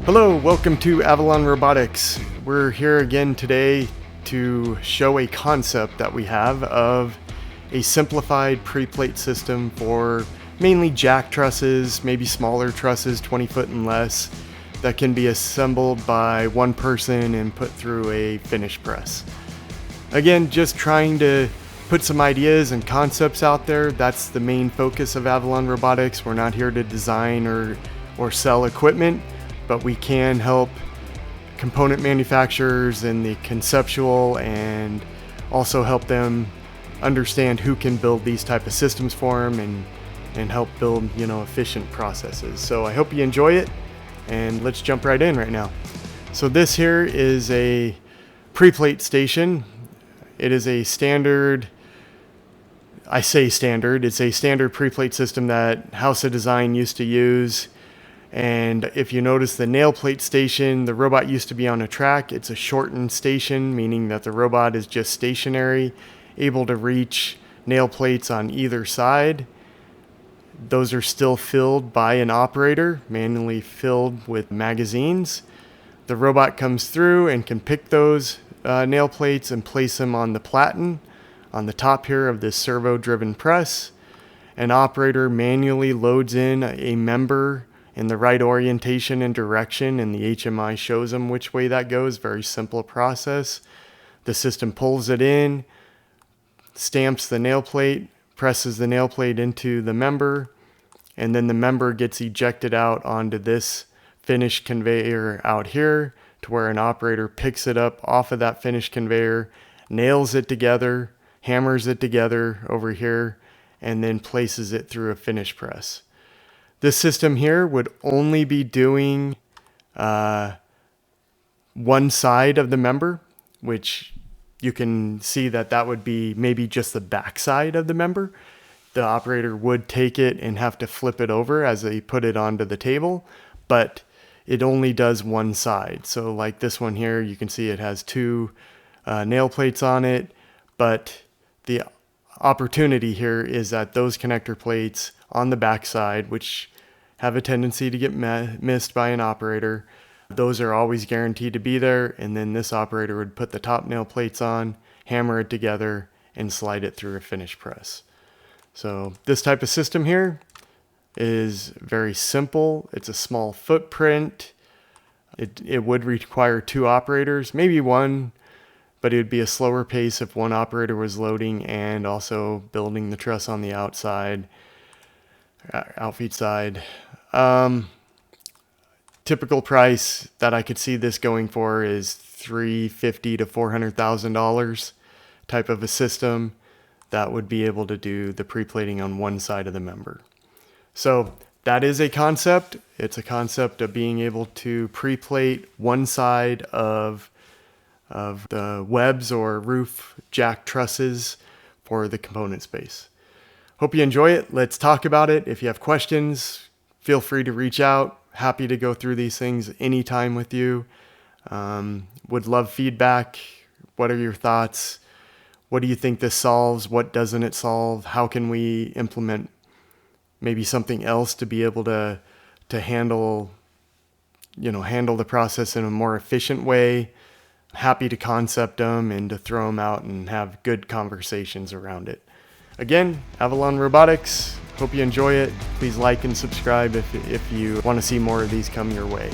Hello, welcome to Avalon Robotics. We're here again today to show a concept that we have of a simplified preplate system for mainly jack trusses, maybe smaller trusses, 20 foot and less, that can be assembled by one person and put through a finish press. Again, just trying to put some ideas and concepts out there. That's the main focus of Avalon Robotics. We're not here to design or sell equipment, but we can help component manufacturers in the conceptual and also help them understand who can build these type of systems for them and help build, efficient processes. So I hope you enjoy it, and let's jump right in right now. So this here is a preplate station. It is a standard, it's a standard preplate system that House of Design used to use. And if you notice the nail plate station, the robot used to be on a track. It's a shortened station, meaning that the robot is just stationary, able to reach nail plates on either side. Those are still filled by an operator, manually filled with magazines. The robot comes through and can pick those nail plates and place them on the platen on the top here of this servo-driven press. An operator manually loads in a member in the right orientation and direction, and the HMI shows them which way that goes. Very simple process. The system pulls it in, stamps the nail plate, presses the nail plate into the member, and then the member gets ejected out onto this finish conveyor out here, to where an operator picks it up off of that finish conveyor, nails it together, hammers it together over here, and then places it through a finish press. This system here would only be doing one side of the member, which you can see that would be maybe just the back side of the member. The operator would take it and have to flip it over as they put it onto the table, but it only does one side. So like this one here, you can see it has two nail plates on it, but the opportunity here is that those connector plates on the back side, which have a tendency to get missed by an operator, those are always guaranteed to be there, and then this operator would put the top nail plates on, hammer it together, and slide it through a finish press. So this type of system here is very simple. It's a small footprint. It would require two operators, maybe one, but it would be a slower pace if one operator was loading and also building the truss on the outfeed side. Typical price that I could see this going for is $350,000 to $400,000 type of a system that would be able to do the preplating on one side of the member. So that is a concept. It's a concept of being able to preplate one side of the webs or roof jack trusses for the component space. Hope you enjoy it. Let's talk about it. If you have questions, feel free to reach out. Happy to go through these things anytime with you. Would love feedback. What are your thoughts? What do you think this solves? What doesn't it solve? How can we implement maybe something else to be able to handle the process in a more efficient way? Happy to concept them and to throw them out and have good conversations around it. Again, Avalon Robotics. Hope you enjoy it. Please like and subscribe if you want to see more of these come your way.